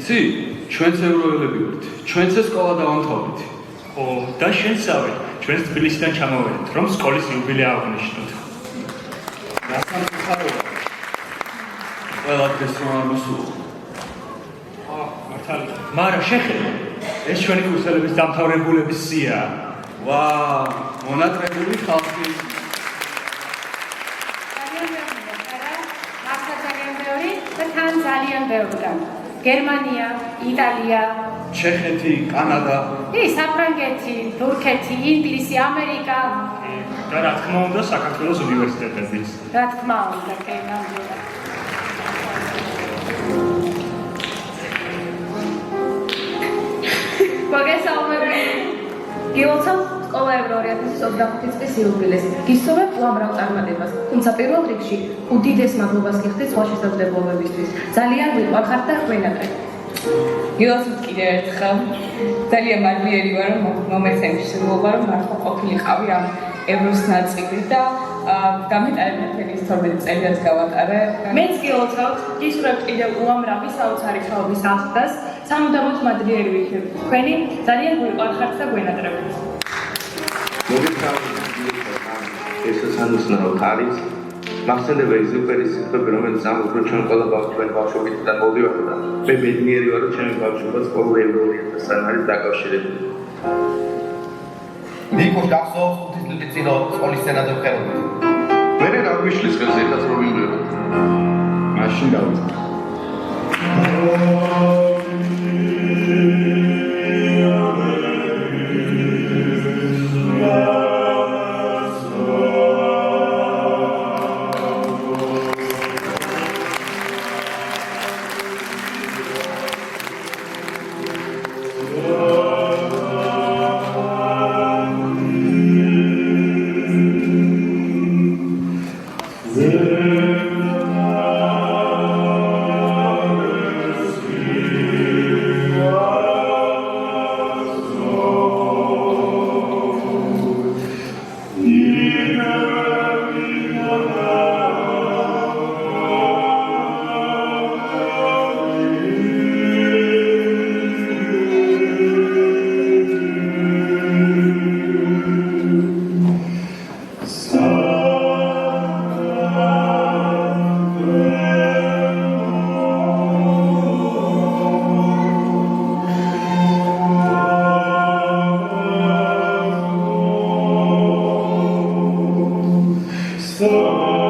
იცი? ჩვენც ევროელები ვართ. ჩვენც ეს სკოლა დავამთავრეთ. ო, და შენსავე, ჩვენს თბილისიდან ჩამოვედით, რომ სკოლის იუბილე აღნიშნოთ. გასამხატველია. ყველა დღეს რომ არ მოსულა. მართალია. მაგრამ შეხედე, ეს ჩვენი კურსელების დამთავრებულების სიაა. ვა, მონატრებული ხალხი. ძალიან ბევრია. გერმანია, იტალია, ჩეხეთი, კანადა, საფრანგეთი, თურქეთი, ინგლისი, ამერიკა. და რა თქმა უნდა, საქართველოს უნივერსიტეტებიც. რა თქმა უნდა, კი, ნამდვილად. მოგესალმები. გილოცავ სკოლა ევრო 2025 წლის იუბილეს. გისურვებ უამრავ წარმატებას, თუმცა პირველ რიგში უდიდეს მადლობას გიხდით სხვა შესაძლებლობებისთვის. ძალიან ვიყვარხართ და გვენატრეთ. გილოცავთ კიდევ ერთხელ. ძალიან მადლიერი ვარ, რომ მომეცემთ შემოვა, რომ მართლა ყოფილიყავი ამ ევროს ნაწილი და დამეტარებითი 12 წელიწადს გავატარე. მეც გილოცავთ, გისურვებთ კიდევ უამრავი საოცარი ხალხის აღზრდას, სამუდამოდ მადლიერი ვიქნებით თქვენი, ძალიან ვიყვარხართ და გვენატრებით. ეს სანუსნაო არის მახსენდება იზოპერის სიტყვები, რომელიც ამბობს, ჩვენ ყველა ჩვენ ბავშვობიდან მოვიდანთ და მე ბედნიერი ვარ, რომ ჩემი ბავშვობაც ყოველ ევროასთან არის დაკავშირებული. ნიკოს გახსოვს 5 წელი წინ სკოლის სცენაზე ვხერხდი. მე რა გვიშლის ხელს ერთად რომ ვიმღეროთ. მაშინ დავიწყო. So